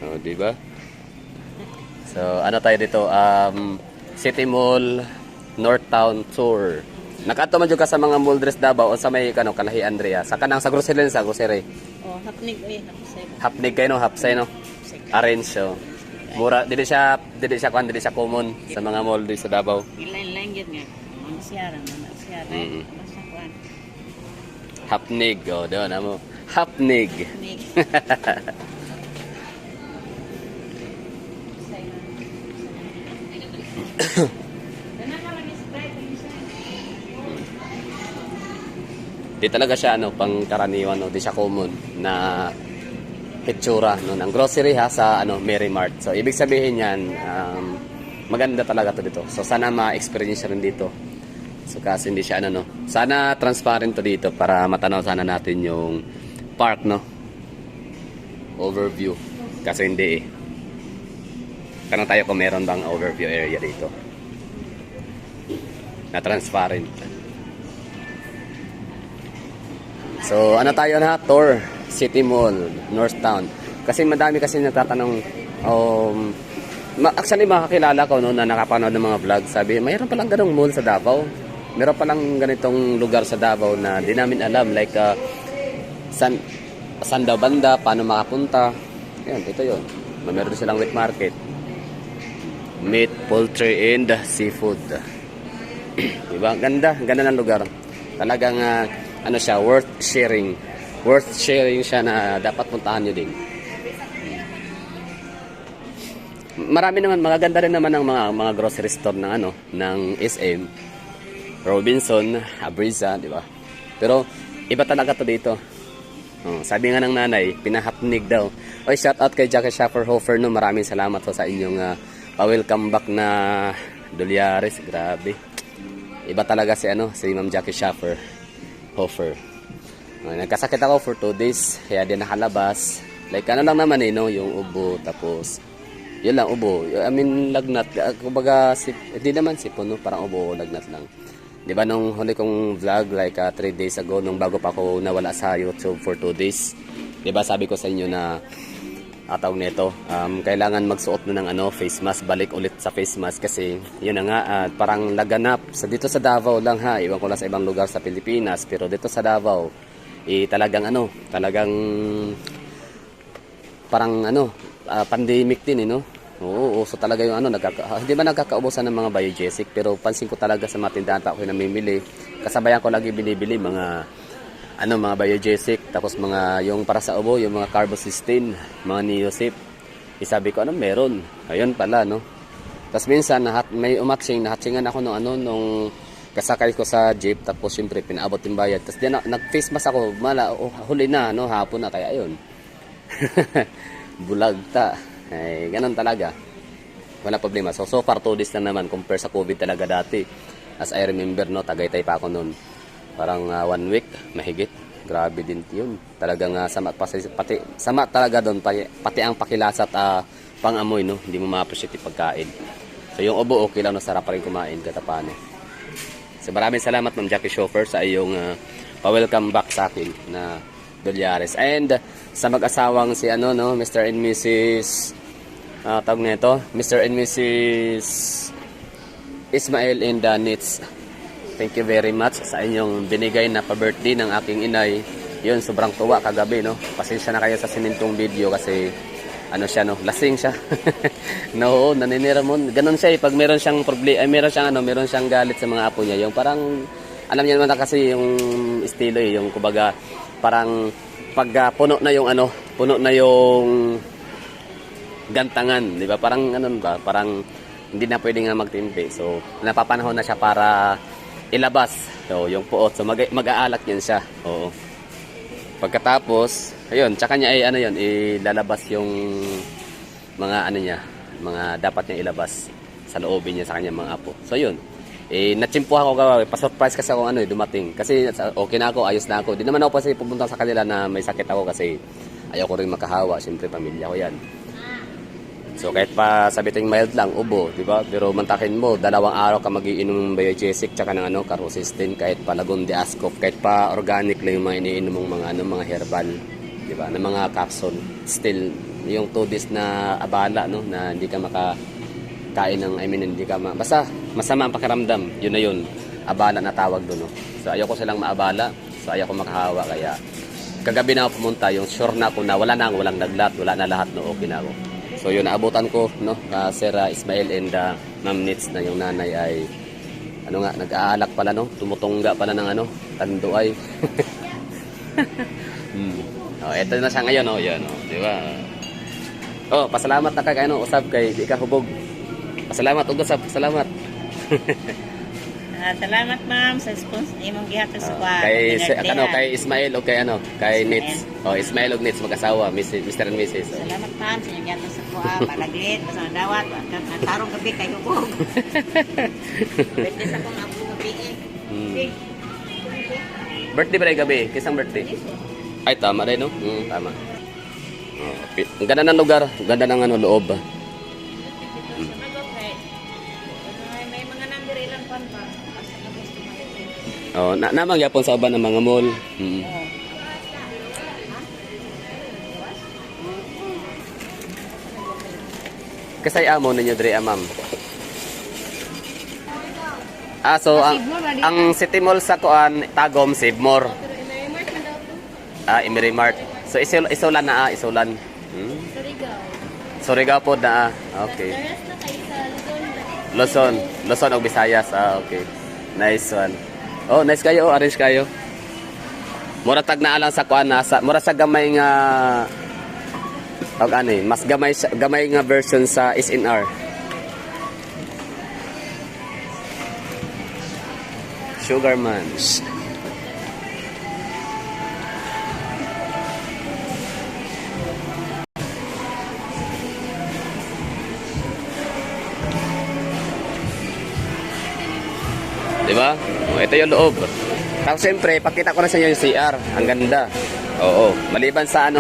Oh, di ba? So, ano tayo dito? City Mall, North Town Tour. Nakato man jud ka sa mga mall dress Davao o sa may Kalahi Andrea. Sa kanang sa grocery sa grocery. Oh, hapnig oy, hapsay. Hapnig kayo no, hapsay no. Arrange so. Mura dili siya common sa mga mall dito sa Davao. Ilan-ilan gyud nga. Ano siya ra, basta kuan. Hapnig, oh, doon mo. Hapnig. Hapnig. Di talaga siya pangkaraniwan no, di siya common na hitsura no ng grocery ha sa Mary Mart. So ibig sabihin niyan maganda talaga to dito. So sana ma-experience rin dito. So kasi hindi siya sana transparent to dito para matanaw sana natin yung park no. Overview. Kasi hindi eh. Tanong tayo kung meron bang overview area dito. Na transparent. So, tayo na? Tour, City Mall, North Town. Kasi madami kasi nagtatanong, actually makakilala ko na nakapanood ng mga vlog. Sabi, mayroon palang ganong mall sa Davao. Meron palang ganitong lugar sa Davao na di namin alam. Like, saan daw banda, paano makapunta. Yan, ito yun. Meron silang wet market. Meat, poultry, and seafood. Diba? Ganda ng lugar. Talagang, siya, worth sharing. Worth sharing siya na dapat puntahan nyo din. Marami naman, magaganda rin naman ang mga grocery store ng SM, Robinson, Abriza, di ba? Pero, iba talaga to dito. Sabi nga ng nanay, pinahapnig daw. Oy, shout out kay Jackie Schaffer Hofer, no? Maraming salamat sa inyong welcome back na Dolyares. Grabe. Iba talaga si Ma'am Jackie Schaffer Hofer. Nagkasakit ako for 2 days, kaya di nakalabas. Like lang naman yung ubo, tapos yun lang, ubo. I mean, lagnat. Kumbaga, hindi naman sipon, no? Parang ubo, lagnat lang. Di ba nung huli kong vlog, like 3 days ago, nung bago pa ako nawala sa YouTube for 2 days, di ba sabi ko sa inyo na tawag nito, kailangan magsuot na ng face mask, balik ulit sa face mask kasi yun na nga, parang laganap dito sa Davao lang ha, iwan ko lang sa ibang lugar sa Pilipinas, pero dito sa Davao talagang parang pandemic din oo, uso talaga yung hindi ba nagkakaubusan ng mga biogesic, pero pansin ko talaga sa mga tindahan pa ako namimili, kasabayan ko lagi binibili mga mga biogesic, tapos mga yung para sa ubo, yung mga carbocysteine, mga Neosip. Isabi ko meron. Ayun pala Tapos minsan may nahatchingan ako nung kasakay ko sa jeep, tapos syempre pinaabot yung bayad. Tapos nag-face mask ako, huli na hapon na kaya ayun. Bulagta. Ay, ganun talaga. Wala problema. So far 2 days na naman compare sa COVID talaga dati. As I remember Tagaytay pa ako noon. Parang 1 week, mahigit. Grabe din yun. Talagang sama talaga doon. Pati ang pakilasa at pang-amoy, hindi mo ma-appreciate yung pagkain. So yung ubo, okay lang, sarap pa rin kumain katapano. So maraming salamat Ma'am Jackie Schaffer sa iyong pa-welcome back sa akin na Dolyares. And sa mag-asawang si Mr. and Mrs. Tawag nito, Mr. and Mrs. Ismael and Nits. Thank you very much sa inyong binigay na pa-birthday ng aking inay. Yun, sobrang tuwa kagabi, Pasensya na kayo sa sinintong video kasi siya, lasing siya. Naninira mo. Ganun siya pag meron siyang problema, meron siyang galit sa mga apo niya. Yung parang, alam niya naman kasi yung estilo yung kumbaga, parang pag puno na yung gantangan, di ba? Parang ba? Parang hindi na pwede nga magtimpi. So, napapanahon na siya para ilabas. So, yung puot. So, mag-aalak yan siya. Oo. Pagkatapos, ayun, tsaka niya ilalabas yung mga niya, mga dapat niya ilabas sa loobin niya sa kanyang mga apo. So, yun. Natsimpuhan ko kagabi. Pa-surprise kasi ako dumating. Kasi okay na ako, ayos na ako. Di naman ako kasi pupunta sa kanila na may sakit ako kasi ayaw ko rin makahawa. Siyempre, pamilya ko yan. So kahit pa sabihin mild lang, ubo, di ba? Pero mantakin mo, 2 araw ka magiinom ng biogesic tsaka ng carbocysteine, kahit pa Lagun de Ascoff, kahit pa organic lang yung mga iniinom mong mga herbal, di ba? Na mga capsule, still yung 2 days na abala, no, na hindi ka makakain ng, hindi ka basta masama ang pakiramdam, yun na yun, abala na tawag doon, no. So ayoko silang maabala, so ayoko makahawa, kaya kagabi na ako pumunta, yung sure na ako na walang naglat, wala na lahat, no, okay na ako. So yun, naabutan ko, no, Sir Ismael and Ma'am Nits, na yung nanay ay nag-aalak pala, no, tumutungga pala ng tanduay. Eto na siya ngayon, yan, di ba? Pasalamat na kay usab kay di ka hubog. Pasalamat ug usab, salamat. Salamat ma'am sa sponsor imong gihatag sa kwa. Kay Ismael o kay Nits. Ismael ug Nits mag-asawa, Mr. and Mrs. Salamat ma'am sa inyong gihatag sa kwa, palaglit, basta dawat, tarong gabi kay hubog. Birthday sa kong apo gabi eh. Birthday ba rin gabi? Kisang birthday? Ay, tama rin, no? Tama. Ang ganda ng lugar. Ang ganda ng loob. May mga number ilang pa. Namang yapon sa uban ng mga mall. Kasay amo ninyo diri, ma'am. So ang City Mall sa kuan Tagum, Sibmore. Emery-Mart. So isulan na isulan. Surigao po na okay. Luzon og Visayas. Okay. Nice one. Nice kayo, arrange kayo. Mura tag na lang sa kuan mura sa gamay nga mas gamay nga version sa SNR. Sugarman. Diba? Ito yung loob. Tapos siyempre, pakita ko na sa inyo yung CR. Ang ganda. Maliban sa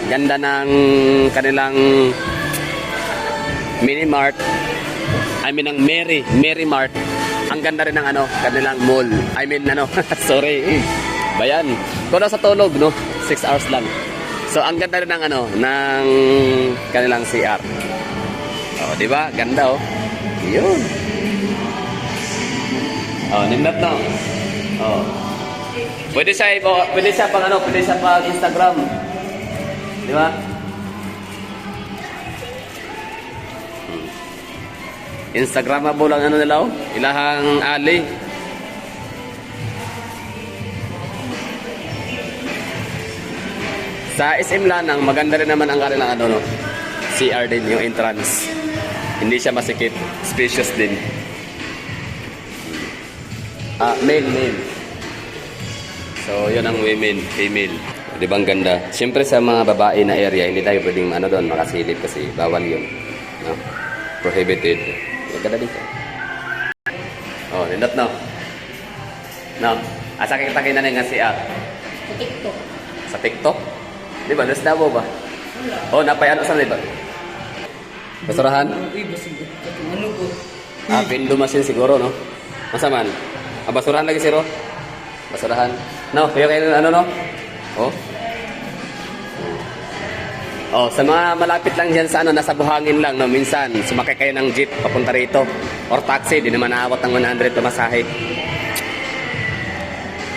ganda ng kanilang mini-mart. Ng Mary Mart. Ang ganda rin ng kanilang mall. Sorry. Bayan. Kung sa tulog, no? 6 hours lang. So, ang ganda rin ng ng kanilang CR. Diba? Ganda, Yun. Nindot na. Pwede siya pang Instagram. Di ba? Instagramable ang nila, ilahang ali. Sa SM Lanang, maganda rin naman ang kanilang CR din, yung entrance. Hindi siya masikip, spacious din. Male. So, yun ang women, female. Di ba ang ganda? Siyempre sa mga babae na area, hindi tayo pwedeng doon makasilip kasi bawal yun. No? Prohibited. Ganda dito. Nindot na. No? Sakit na nga siya. Sa TikTok. Sa TikTok? Di ba? Nasdabo ba? Napay saan di ba? Basurahan? Pindo machine siguro, no? Masaman? Basurahan lagi siro? Basurahan? No? Kaya kayo no? Sa mga malapit lang dyan sa nasa buhangin lang, no? Minsan, sumakay kayo ng jeep papunta rito. Or taxi, di naman naabot ng 100 pamasahe.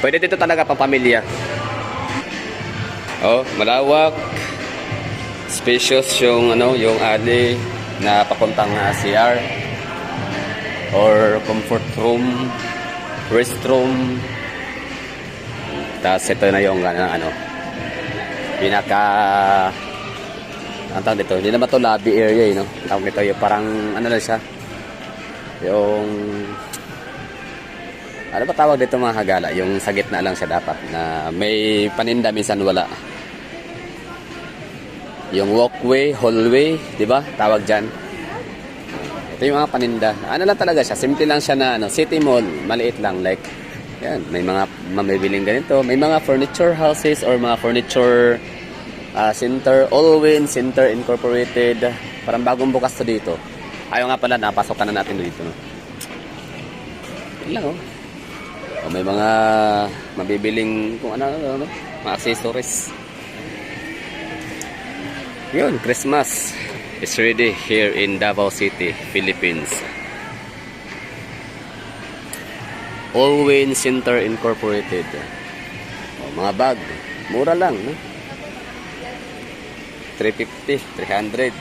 Pwede dito talaga pang pamilya. Malawak. Spacious yung yung alley na papuntang CR or comfort room, restroom. Tapos ito na yung pinaka ang tawag dito, hindi naman to lobby area, no? Tawag nito yung parang lang siya, yung ba tawag dito mga hagala, yung sa gitna lang siya dapat na may paninda, minsan wala. Yung walkway, hallway, di ba? Tawag dyan. Ito yung mga paninda. Lang talaga siya. Simple lang siya na city mall. Maliit lang. Like, yan. May mga mamibiling ganito. May mga furniture houses or mga furniture center. Allwin Center Incorporated. Parang bagong bukas to dito. Ayaw nga pala, napasok ka na natin dito. No? Yan lang, may mga mabibiling kung mga accessories. Yun, Christmas is ready here in Davao City, Philippines. Allwyn Center Incorporated. Mga bag, mura lang, no? 350, 300.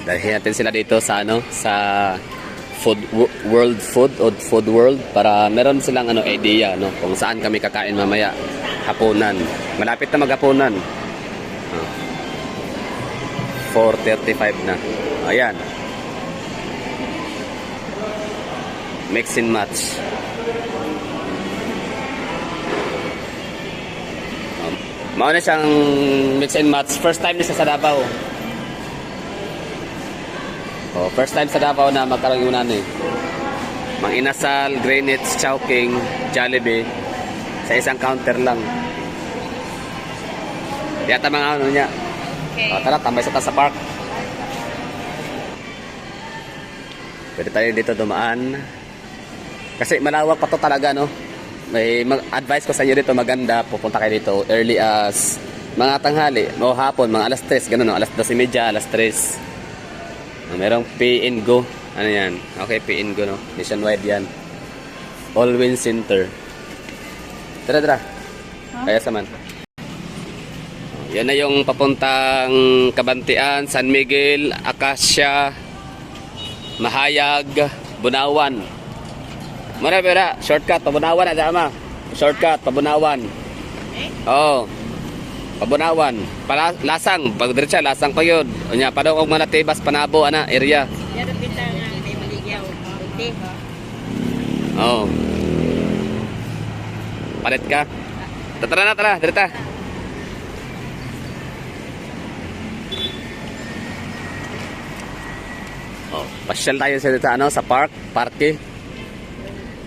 Dalhin natin sila dito sa sa World Food World para meron silang idea kung saan kami kakain mamaya hapunan. Malapit na maghapunan. 4:35 na. Ayan. Mix and match. Mauna siyang mix and match. First time niya sa Davao. First time sa Davao na magkaroon yun Mang Inasal, Greenwich, Chowking, Jollibee sa isang counter lang. Yata mga niya. Okay. Tara, tambay sa park. Pwede tayo dito dumaan. Kasi malawak pa to talaga, no? May advice ko sa inyo dito, maganda. Pupunta kayo dito early as mga tanghali, o hapon, mga alas 3, ganun, no? Alas 12:30, alas 3. Merong Pay and Go. Ano yan? Okay, Pay and Go, no? Nationwide yan. Allwyn Center. Tara. Kaya saman. Yan na yung papuntang Kabantian, San Miguel, Acacia, Mahayag, Bunawan. Mara, shortcut, Pabunawan na dama. Shortcut, Pabunawan. Oo. Pabunawan. Lasang, pagdiretsa, lasang pa yun. Unya, padong og manatibas, Panabo, area. Yan ang pinta nga, may maligyaw. Kunti. Oo. Palit ka. Tara, direta. Pasyal tayo sa parke.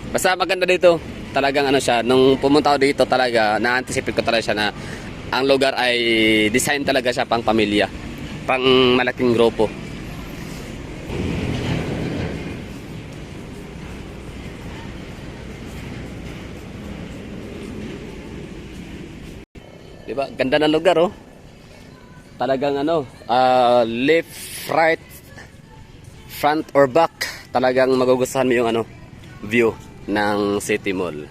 Basta maganda dito. Talagang siya, nung pumunta ako dito talaga, na-anticipate ko talaga siya na ang lugar ay design talaga siya pang pamilya, pang malaking grupo. Diba? Ganda ng lugar, oh. Talagang left, right, front or back, talagang magugustuhan mo yung view ng City Mall.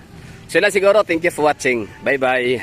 So yun lang siguro. Thank you for watching. Bye bye.